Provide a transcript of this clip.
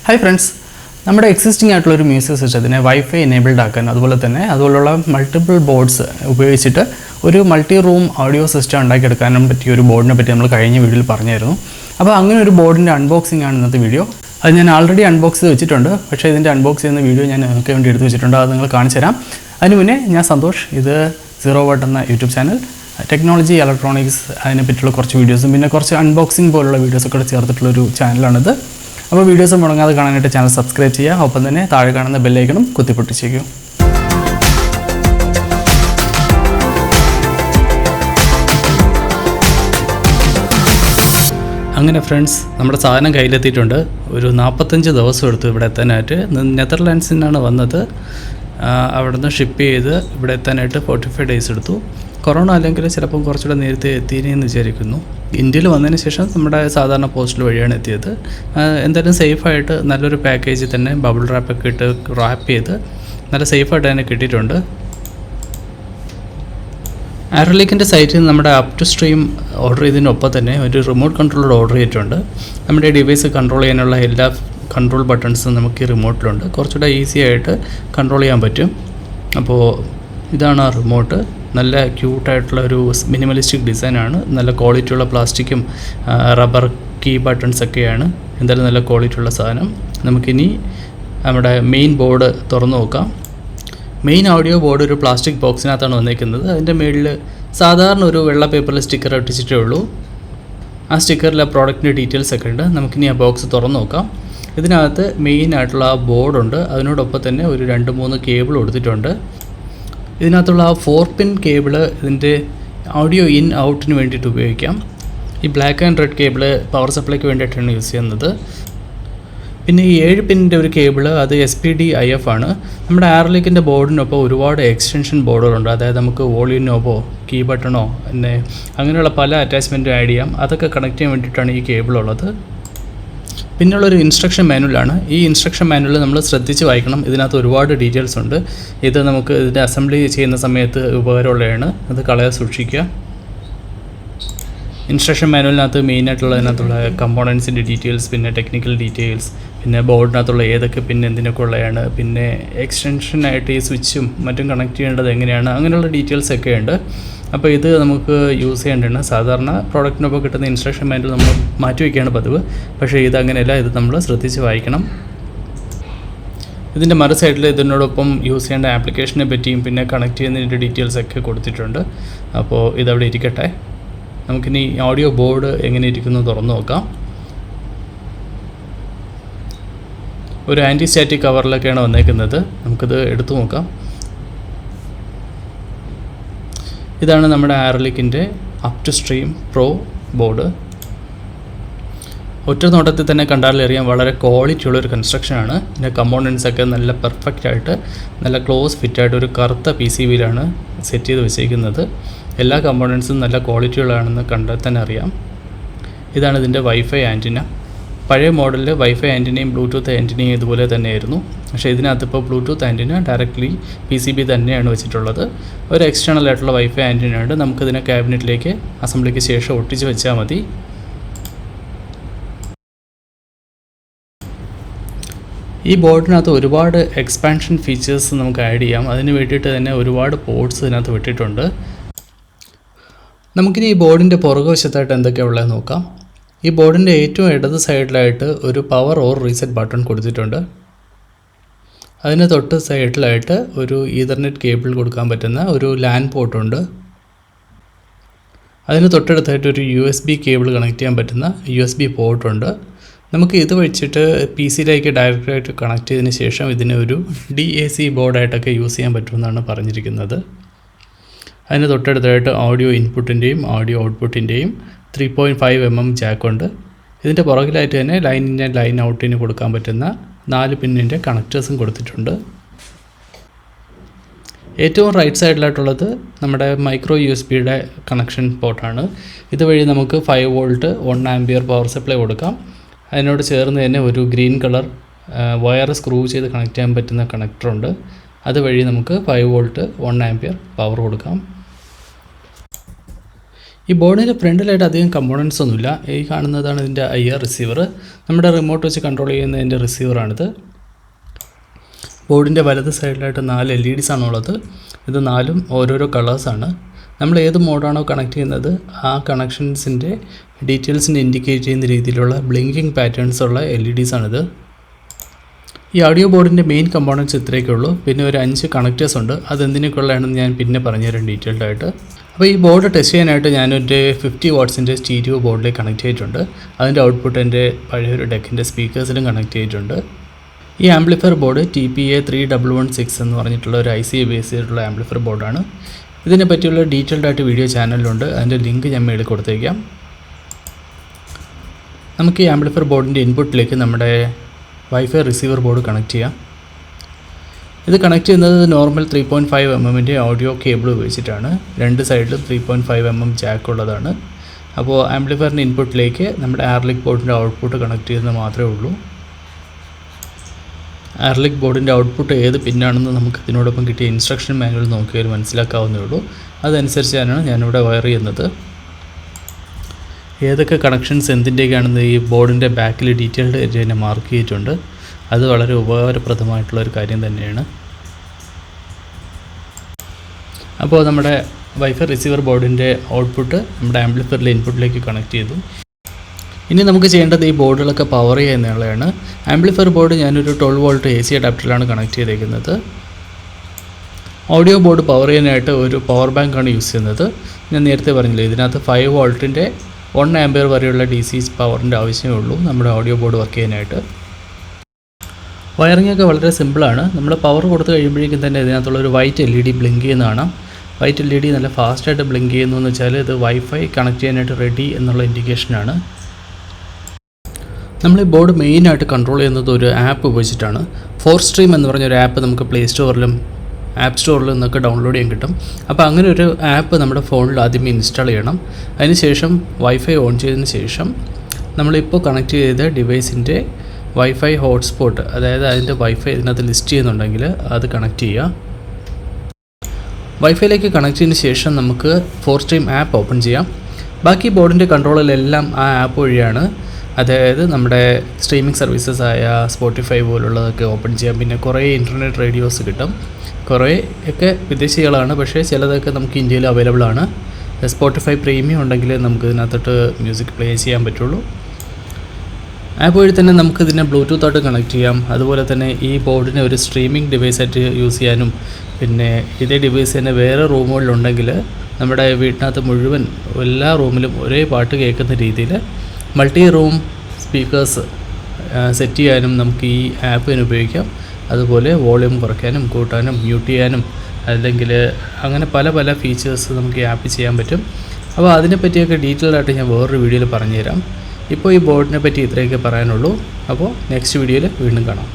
Hi friends, നമ്മുടെ existing ആയിട്ടുള്ള ഒരു മ്യൂസിക് സിസ്റ്റത്തിനെ വൈഫൈ എനേബിൾഡ് ആക്കാൻ അതുപോലുള്ള മൾട്ടിപ്പിൾ ബോർഡ്സ് ഉപയോഗിച്ചിട്ട് ഒരു മൾട്ടി റൂം ഓഡിയോ സിസ്റ്റം ഉണ്ടാക്കിയെടുക്കാനും പറ്റിയ ഒരു ബോർഡിനെ പറ്റി നമ്മൾ കഴിഞ്ഞ വീഡിയോയിൽ പറഞ്ഞായിരുന്നു. അപ്പോൾ അങ്ങനെ ഒരു ബോർഡിൻ്റെ അൺബോക്സിംഗ് ആണ് ഇന്നത്തെ വീഡിയോ. അത് ഞാൻ ആൾറെഡി അൺബോക്സ് ചെയ്ത് വെച്ചിട്ടുണ്ട്, പക്ഷേ ഇതിൻ്റെ അൺബോക്സ് ചെയ്യുന്ന വീഡിയോ ഞാൻ നിങ്ങൾക്ക് വേണ്ടി എടുത്ത് വെച്ചിട്ടുണ്ട്. അത് നിങ്ങൾ കാണിച്ചു തരാം. അതിന് മുന്നേ ഞാൻ സന്തോഷ്, ഇത് zerowatt എന്ന യൂട്യൂബ് ചാനൽ, ടെക്നോളജി, ഇലക്ട്രോണിക്സ് അതിനെ പറ്റിയുള്ള കുറച്ച് വീഡിയോസും പിന്നെ കുറച്ച് അൺബോക്സിംഗ് പോലുള്ള വീഡിയോസൊക്കെ ചേർത്തിട്ടുള്ളൊരു ചാനലാണിത്. അപ്പോൾ വീഡിയോസ് മുടങ്ങാതെ കാണാനായിട്ട് ചാനൽ സബ്സ്ക്രൈബ് ചെയ്യുക, ഒപ്പം തന്നെ താഴെ കാണുന്ന ബെല്ലൈക്കണും കുത്തിപ്പൊട്ടിച്ചേക്കും. അങ്ങനെ ഫ്രണ്ട്സ്, നമ്മുടെ സാധനം കയ്യിലെത്തിയിട്ടുണ്ട്. ഒരു 45 ദിവസം എടുത്തു ഇവിടെ എത്താനായിട്ട്. നെതർലാൻഡ്സിൽ നിന്നാണ് വന്നത്. അവിടെ നിന്ന് ഷിപ്പ് ചെയ്ത് ഇവിടെ എത്താനായിട്ട് 45 ഡേയ്സ് എടുത്തു. കൊറോണ അല്ലെങ്കിൽ ചിലപ്പം കുറച്ചുകൂടെ നേരത്തെ എത്തിയെന്ന് വിചാരിക്കുന്നു. ഇന്ത്യയിൽ വന്നതിന് ശേഷം നമ്മുടെ സാധാരണ പോസ്റ്റൽ വഴിയാണ് എത്തിയത്. എന്തായാലും സേഫായിട്ട് നല്ലൊരു പാക്കേജിൽ തന്നെ ബബിൾ റാപ്പൊക്കെ ഇട്ട് റാപ്പ് ചെയ്ത് നല്ല സേഫായിട്ട് തന്നെ കിട്ടിയിട്ടുണ്ട്. ആരലിക്കിൻ്റെ സൈറ്റിൽ നിന്ന് നമ്മുടെ up2stream ഓർഡർ ചെയ്തതിനൊപ്പം തന്നെ ഒരു റിമോട്ട് കൺട്രോളർ ഓർഡർ ചെയ്തിട്ടുണ്ട്. നമ്മുടെ ഡിവൈസ് കൺട്രോൾ ചെയ്യാനുള്ള എല്ലാ കൺട്രോൾ ബട്ടൺസും നമുക്ക് ഈ റിമോട്ടിലുണ്ട്. കുറച്ചുകൂടെ ഈസി ആയിട്ട് കൺട്രോൾ ചെയ്യാൻ പറ്റും. അപ്പോൾ ഇതാണ് ആ റിമോട്ട്. നല്ല ക്യൂട്ടായിട്ടുള്ള ഒരു മിനിമലിസ്റ്റിക് ഡിസൈനാണ്. നല്ല ക്വാളിറ്റിയുള്ള പ്ലാസ്റ്റിക്കും റബ്ബർ കീ ബട്ടൺസൊക്കെയാണ്. എന്തായാലും നല്ല ക്വാളിറ്റിയുള്ള സാധനം. നമുക്കിനി നമ്മുടെ മെയിൻ ബോർഡ് തുറന്നു നോക്കാം. മെയിൻ ഓഡിയോ ബോർഡ് ഒരു പ്ലാസ്റ്റിക് ബോക്സിനകത്താണ് വന്നിരിക്കുന്നത്. അതിൻ്റെ മുകളിൽ സാധാരണ ഒരു വെള്ള പേപ്പറിൽ സ്റ്റിക്കർ ഒട്ടിച്ചിട്ടേ ഉള്ളൂ. ആ സ്റ്റിക്കറിൽ ആ പ്രോഡക്റ്റിൻ്റെ ഡീറ്റെയിൽസ് ഒക്കെ ഉണ്ട്. നമുക്കിനി ആ ബോക്സ് തുറന്നു നോക്കാം. ഇതിനകത്ത് മെയിനായിട്ടുള്ള ആ ബോർഡുണ്ട്. അതിനോടൊപ്പം തന്നെ ഒരു 2-3 കേബിൾ കൊടുത്തിട്ടുണ്ട്. ഇതിനകത്തുള്ള ആ 4-പിൻ കേബിള് ഇതിൻ്റെ ഓഡിയോ ഇൻ ഔട്ടിന് വേണ്ടിയിട്ട് ഉപയോഗിക്കാം. ഈ black and red cable power സപ്ലൈക്ക് വേണ്ടിയിട്ടാണ് യൂസ് ചെയ്യുന്നത്. പിന്നെ ഈ 7 പിന്നിൻ്റെ ഒരു കേബിള്, അത് SPD-IF ആണ്. നമ്മുടെ ആരലിക്കിൻ്റെ ബോർഡിനൊപ്പം ഒരുപാട് എക്സ്റ്റൻഷൻ ബോർഡുകളുണ്ട്. അതായത് നമുക്ക് വോളിയം നോബോ കീ ബട്ടണോ പിന്നെ അങ്ങനെയുള്ള പല അറ്റാച്ച്മെൻറ്റും ആഡ് ചെയ്യാം. അതൊക്കെ കണക്ട് ചെയ്യാൻ വേണ്ടിയിട്ടാണ് ഈ കേബിളുള്ളത്. പിന്നുള്ളൊരു ഇൻസ്ട്രക്ഷൻ മാനുവലാണ്. ഈ ഇൻസ്ട്രക്ഷൻ മാനുവൽ നമ്മൾ ശ്രദ്ധിച്ച് വായിക്കണം. ഇതിനകത്ത് ഒരുപാട് ഡീറ്റെയിൽസ് ഉണ്ട്. ഇത് നമുക്ക് ഇതിൻ്റെ അസംബ്ലി ചെയ്യുന്ന സമയത്ത് ഉപകാരമുള്ളതാണ്. അത് കളയാതെ സൂക്ഷിക്കുക. ഇൻസ്ട്രക്ഷൻ മാനുവലിനകത്ത് മെയിനായിട്ടുള്ളതിനകത്തുള്ള കമ്പോണൻസിൻ്റെ ഡീറ്റെയിൽസ്, പിന്നെ ടെക്നിക്കൽ ഡീറ്റെയിൽസ്, പിന്നെ ബോർഡിനകത്തുള്ള ഏതൊക്കെ പിന്നെ എന്തിനൊക്കെ ഉള്ളതാണ്, പിന്നെ എക്സ്റ്റൻഷനായിട്ട് ഈ സ്വിച്ചും മറ്റും കണക്ട് ചെയ്യേണ്ടത് എങ്ങനെയാണ്, അങ്ങനെയുള്ള ഡീറ്റെയിൽസ് ഒക്കെ ഉണ്ട്. അപ്പോൾ ഇത് നമുക്ക് യൂസ് ചെയ്യേണ്ടതാണ്. സാധാരണ പ്രോഡക്റ്റിനൊപ്പം കിട്ടുന്ന ഇൻസ്ട്രക്ഷൻ മാനുവൽ നമ്മൾ മാറ്റി വയ്ക്കുകയാണ് പതിവ്. പക്ഷേ ഇതങ്ങനെയല്ല. ഇത് നമ്മൾ ശ്രദ്ധിച്ച് വായിക്കണം. ഇതിൻ്റെ മറു സൈഡിൽ ഇതിനോടൊപ്പം യൂസ് ചെയ്യേണ്ട ആപ്ലിക്കേഷനെ പറ്റിയും പിന്നെ കണക്ട് ചെയ്യുന്നതിൻ്റെ ഡീറ്റെയിൽസൊക്കെ കൊടുത്തിട്ടുണ്ട്. അപ്പോൾ ഇതവിടെ ഇരിക്കട്ടെ. നമുക്കിനി ഓഡിയോ ബോർഡ് എങ്ങനെ ഇരിക്കുന്നു തുറന്നു നോക്കാം. ഒരു ആൻറ്റി സ്റ്റാറ്റിക് കവറിലൊക്കെയാണ് വന്നേക്കുന്നത്. നമുക്കിത് എടുത്തു നോക്കാം. ഇതാണ് നമ്മുടെ ആരലിക്കിൻ്റെ up2stream Pro ബോർഡ്. ഒറ്റ നോട്ടത്തിൽ തന്നെ കണ്ടാലറിയാം വളരെ ക്വാളിറ്റിയുള്ളൊരു കൺസ്ട്രക്ഷനാണ്. ഇതിൻ്റെ കമ്പോണൻസൊക്കെ നല്ല പെർഫെക്റ്റായിട്ട് നല്ല ക്ലോസ് ഫിറ്റായിട്ട് ഒരു കറുത്ത PCBയിലാണ് സെറ്റ് ചെയ്ത് വെച്ചിരിക്കുന്നത്. എല്ലാ കമ്പോണൻസും നല്ല ക്വാളിറ്റിയുള്ളതാണെന്ന് കണ്ടാൽ തന്നെ അറിയാം. ഇതാണ് ഇതിൻ്റെ വൈഫൈ ആൻറ്റിന. പഴയ മോഡലിൽ വൈഫൈ ആൻറ്റിനയും ബ്ലൂടൂത്ത് ആൻറ്റിനയും ഇതുപോലെ തന്നെയായിരുന്നു. പക്ഷേ ഇതിനകത്ത് ഇപ്പോൾ ബ്ലൂടൂത്ത് ആൻറ്റിന ഡയറക്റ്റ്ലി PCB തന്നെയാണ് വെച്ചിട്ടുള്ളത്. ഒരു എക്സ്റ്റേണൽ ആയിട്ടുള്ള വൈഫൈ ആൻറ്റിന ഉണ്ട്. നമുക്കിതിനെ ക്യാബിനറ്റിലേക്ക് അസംബ്ലിക്ക് ശേഷം ഒട്ടിച്ച് വെച്ചാൽ മതി. ഈ ബോർഡിനകത്ത് ഒരുപാട് എക്സ്പാൻഷൻ ഫീച്ചേഴ്സ് നമുക്ക് ആഡ് ചെയ്യാം. അതിന് വേണ്ടിയിട്ട് തന്നെ ഒരുപാട് പോർട്സ് ഇതിനകത്ത് വിട്ടിട്ടുണ്ട്. നമുക്കിനി ഈ ബോർഡിൻ്റെ പുറകുവശത്തായിട്ട് എന്തൊക്കെയാണ് ഉള്ളതെന്ന് നോക്കാം. ഈ ബോർഡിൻ്റെ ഏറ്റവും ഇടത് സൈഡിലായിട്ട് ഒരു പവർ ഓർ റീസെറ്റ് ബട്ടൺ കൊടുത്തിട്ടുണ്ട്. അതിന് തൊട്ട് സൈഡിലായിട്ട് ഒരു ഈതർനെറ്റ് കേബിൾ കൊടുക്കാൻ പറ്റുന്ന ഒരു ലാൻ പോർട്ടുണ്ട്. അതിന് തൊട്ടടുത്തായിട്ട് ഒരു USB കേബിൾ കണക്ട് ചെയ്യാൻ പറ്റുന്ന USB പോർട്ടുണ്ട്. നമുക്ക് ഇത് വെച്ചിട്ട് PC-യിലേക്ക് ഡയറക്റ്റായിട്ട് കണക്ട് ചെയ്തതിന് ശേഷം ഇതിനെ ഒരു DAC ബോർഡായിട്ടൊക്കെ യൂസ് ചെയ്യാൻ പറ്റുമെന്നാണ് പറഞ്ഞിരിക്കുന്നത്. അതിന് തൊട്ടടുത്തായിട്ട് ഓഡിയോ ഇൻപുട്ടിൻ്റെയും ഓഡിയോ ഔട്ട്പുട്ടിൻ്റെയും 3.5 mm ജാക്കുണ്ട്. ഇതിൻ്റെ പുറകിലായിട്ട് തന്നെ ലൈൻ ഇൻ ആൻഡ് ലൈൻ ഔട്ടിന് കൊടുക്കാൻ പറ്റുന്ന 4 പിന്നിൻ്റെ കണക്റ്റേഴ്സും കൊടുത്തിട്ടുണ്ട്. ഏറ്റവും റൈറ്റ് സൈഡിലായിട്ടുള്ളത് നമ്മുടെ മൈക്രോ USB-യുടെ കണക്ഷൻ പോർട്ടാണ്. ഇതുവഴി നമുക്ക് 5 വോൾട്ട് 1 ആംപിയർ പവർ സപ്ലൈ കൊടുക്കാം. അതിനോട് ചേർന്ന് തന്നെ ഒരു ഗ്രീൻ കളർ വയർ സ്ക്രൂ ചെയ്ത് കണക്ട് ചെയ്യാൻ പറ്റുന്ന കണക്ടറുണ്ട്. അതുവഴി നമുക്ക് 5 വോൾട്ട് 1 ആംപിയർ പവർ കൊടുക്കാം. ഈ ബോർഡിൻ്റെ ഫ്രണ്ടിലായിട്ട് അധികം കമ്പോണൻസ് ഒന്നുമില്ല. ഈ കാണുന്നതാണ് ഇതിൻ്റെ IR റിസീവർ. നമ്മുടെ റിമോട്ട് വെച്ച് കൺട്രോൾ ചെയ്യുന്നതിൻ്റെ റിസീവറാണിത്. ബോർഡിൻ്റെ വലത് സൈഡിലായിട്ട് 4 LEDs ആണുള്ളത്. ഇത് 4ഉം ഓരോരോ കളേഴ്സാണ്. നമ്മൾ ഏത് മോഡാണോ കണക്ട് ചെയ്യുന്നത് ആ കണക്ഷൻസിൻ്റെ ഡീറ്റെയിൽസിനെ ഇൻഡിക്കേറ്റ് ചെയ്യുന്ന രീതിയിലുള്ള ബ്ലിങ്കിങ് പാറ്റേൺസ് ഉള്ള LEDs ആണിത്. ഈ ഓഡിയോ ബോർഡിൻ്റെ മെയിൻ കമ്പോണൻറ്റ്സ് ഇത്രയൊക്കെ ഉള്ളൂ. പിന്നെ ഒരു 5 കണക്റ്റേഴ്സ് ഉണ്ട്. അതെന്തിനൊക്കെയുള്ളതാണെന്ന് ഞാൻ പിന്നെ പറഞ്ഞുതരാം ഡീറ്റെയിൽഡ് ആയിട്ട്. അപ്പോൾ ഈ ബോർഡ് ടെസ്റ്റ് ചെയ്യാനായിട്ട് ഞാനൊരു 50 വാട്ട്സിൻ്റെ സ്റ്റീരിയോ ബോർഡിലേക്ക് കണക്ട് ചെയ്തിട്ടുണ്ട്. അതിൻ്റെ ഔട്ട്പുട്ട് എൻ്റെ പഴയൊരു ഡെക്കിൻ്റെ സ്പീക്കേഴ്സിലും കണക്ട് ചെയ്തിട്ടുണ്ട്. ഈ ആംപ്ലിഫയർ ബോർഡ് TPA 3116 എന്ന് പറഞ്ഞിട്ടുള്ള ഒരു IC ബേസ് ചെയ്തിട്ടുള്ള ആംപ്ലിഫയർ ബോർഡാണ്. ഇതിനെ പറ്റിയുള്ള ഡീറ്റെയിൽഡ് ആയിട്ട് വീഡിയോ ചാനലിലുണ്ട്. അതിൻ്റെ ലിങ്ക് ഞാൻ മേളിൽ കൊടുത്തേക്കാം. നമുക്ക് ഈ ആംപ്ലിഫയർ ബോർഡിൻ്റെ ഇൻപുട്ടിലേക്ക് നമ്മുടെ വൈഫൈ റിസീവർ ബോർഡ് കണക്ട് ചെയ്യാം. ഇത് കണക്ട് ചെയ്യുന്നത് നോർമൽ 3.5 mm ഓഡിയോ കേബിൾ ഉപയോഗിച്ചിട്ടാണ്. രണ്ട് സൈഡിലും 3.5 mm ജാക്ക് ഉള്ളതാണ്. അപ്പോൾ ആംപ്ലിഫയറിൻ്റെ ഇൻപുട്ടിലേക്ക് നമ്മുടെ Arylic ബോർഡിൻ്റെ ഔട്ട്പുട്ട് കണക്ട് ചെയ്യുന്നത് മാത്രമേ ഉള്ളൂ. Arylic ബോർഡിൻ്റെ ഔട്ട്പുട്ട് ഏത് പിന്നാണെന്ന് നമുക്ക് ഇതിനോടൊപ്പം കിട്ടിയ ഇൻസ്ട്രക്ഷൻ മാനുവൽ നോക്കിയാൽ മനസ്സിലാക്കാവുന്നേ ഉള്ളൂ. അതനുസരിച്ചാണ് ഞാനിവിടെ വയർ ചെയ്യുന്നത്. ഏതൊക്കെ കണക്ഷൻസ് എന്തിൻ്റെയൊക്കെയാണെന്ന് ഈ ബോർഡിൻ്റെ ബാക്കിൽ ഡീറ്റെയിൽഡ് ആയിട്ട് തന്നെ മാർക്ക് ചെയ്തിട്ടുണ്ട്. അത് വളരെ ഉപകാരപ്രദമായിട്ടുള്ളൊരു കാര്യം തന്നെയാണ്. അപ്പോൾ നമ്മുടെ വൈഫൈ റിസീവർ ബോർഡിൻ്റെ ഔട്ട്പുട്ട് നമ്മുടെ ആംപ്ലിഫയറിലെ ഇൻപുട്ടിലേക്ക് കണക്ട് ചെയ്തു. ഇനി നമുക്ക് ചെയ്യേണ്ടത് ഈ ബോർഡുകളൊക്കെ പവർ ചെയ്യുക എന്നുള്ളതാണ്. ആംപ്ലിഫയർ ബോർഡ് ഞാനൊരു 12 വോൾട്ട് AC അഡാപ്റ്ററിലാണ് കണക്ട് ചെയ്തേക്കുന്നത്. ഓഡിയോ ബോർഡ് പവർ ചെയ്യാനായിട്ട് ഒരു പവർ ബാങ്കാണ് യൂസ് ചെയ്യുന്നത്. ഞാൻ നേരത്തെ പറഞ്ഞില്ലേ, ഇതിനകത്ത് 5 വോൾട്ടിൻ്റെ 1 ആംപിയർ വരെയുള്ള DC പവറിൻ്റെ ആവശ്യമേ ഉള്ളൂ നമ്മുടെ ഓഡിയോ ബോർഡ് വർക്ക് ചെയ്യാനായിട്ട്. വയറിംഗ് ഒക്കെ വളരെ സിമ്പിളാണ്. നമ്മൾ പവർ കൊടുത്തു കഴിയുമ്പോഴേക്കും തന്നെ ഇതിനകത്തുള്ളൊരു വൈറ്റ് LED ബ്ലിങ്ക് ചെയ്യുന്നതാണ്. വൈറ്റ് LED നല്ല ഫാസ്റ്റായിട്ട് ബ്ലിങ്ക് ചെയ്യുന്നു എന്ന് വെച്ചാൽ ഇത് വൈഫൈ കണക്ട് ചെയ്യാനായിട്ട് റെഡി എന്നുള്ള ഇൻഡിക്കേഷനാണ്. നമ്മൾ ഈ ബോർഡ് മെയിനായിട്ട് കൺട്രോൾ ചെയ്യുന്നത് ഒരു ആപ്പ് ഉപയോഗിച്ചിട്ടാണ്. 4stream എന്ന് പറഞ്ഞൊരു ആപ്പ് നമുക്ക് പ്ലേ സ്റ്റോറിലും ആപ്പ് സ്റ്റോറിലും നിന്നൊക്കെ ഡൗൺലോഡ് ചെയ്യാൻ കിട്ടും. അപ്പോൾ അങ്ങനെ ഒരു ആപ്പ് നമ്മുടെ ഫോണിൽ ആദ്യമേ ഇൻസ്റ്റാൾ ചെയ്യണം. അതിനുശേഷം വൈഫൈ ഓൺ ചെയ്തതിന് ശേഷം നമ്മളിപ്പോൾ കണക്ട് ചെയ്ത ഡിവൈസിൻ്റെ വൈഫൈ ഹോട്ട്സ്പോട്ട്, അതായത് അതിൻ്റെ വൈഫൈ ഇതിനകത്ത് ലിസ്റ്റ് ചെയ്യുന്നുണ്ടെങ്കിൽ അത് കണക്ട് ചെയ്യുക. വൈഫൈയിലേക്ക് കണക്ട് ചെയ്തതിന് ശേഷം നമുക്ക് 4stream ആപ്പ് ഓപ്പൺ ചെയ്യാം. ബാക്കി ബോർഡിൻ്റെ കൺട്രോളിലെല്ലാം ആ ആപ്പ് വഴിയാണ്. അതായത് നമ്മുടെ സ്ട്രീമിംഗ് സർവീസസ് ആയ സ്പോട്ടിഫൈ പോലുള്ളതൊക്കെ ഓപ്പൺ ചെയ്യാം. പിന്നെ കുറേ ഇൻ്റർനെറ്റ് റേഡിയോസ് കിട്ടും. കുറേ ഒക്കെ വിദേശികളാണ്, പക്ഷേ ചിലതൊക്കെ നമുക്ക് ഇന്ത്യയിൽ അവൈലബിൾ ആണ്. സ്പോട്ടിഫൈ പ്രീമിയം ഉണ്ടെങ്കിൽ നമുക്ക് ഇതിനകത്തോട്ട് മ്യൂസിക് പ്ലേ ചെയ്യാൻ പറ്റുള്ളൂ. ആപ്പ് വഴി തന്നെ നമുക്ക് ഇതിനെ ബ്ലൂടൂത്തായിട്ട് കണക്ട് ചെയ്യാം. അതുപോലെ തന്നെ ഈ ബോർഡിനെ ഒരു സ്ട്രീമിംഗ് ഡിവൈസായിട്ട് യൂസ് ചെയ്യാനും, പിന്നെ ഇതേ ഡിവൈസ് തന്നെ വേറെ റൂമുകളിലുണ്ടെങ്കിൽ നമ്മുടെ വീട്ടിനകത്ത് മുഴുവൻ എല്ലാ റൂമിലും ഒരേ പാട്ട് കേൾക്കുന്ന രീതിയിൽ മൾട്ടി റൂം സ്പീക്കേഴ്സ് സെറ്റ് ചെയ്യാനും നമുക്ക് ഈ ആപ്പിന് ഉപയോഗിക്കാം. അതുപോലെ വോളിയം കുറയ്ക്കാനും കൂട്ടാനും മ്യൂട്ട് ചെയ്യാനും അല്ലെങ്കിൽ അങ്ങനെ പല പല ഫീച്ചേഴ്സ് നമുക്ക് ഈ ആപ്പ് ചെയ്യാൻ പറ്റും. അപ്പോൾ അതിനെപ്പറ്റിയൊക്കെ ഡീറ്റെയിൽ ആയിട്ട് ഞാൻ വേറൊരു വീഡിയോയിൽ പറഞ്ഞുതരാം. ഇപ്പോൾ ഈ ബോർഡിനെ പറ്റി ഇത്രയൊക്കെ പറയാനുള്ളൂ. അപ്പോൾ നെക്സ്റ്റ് വീഡിയോയിൽ വീണ്ടും കാണാം.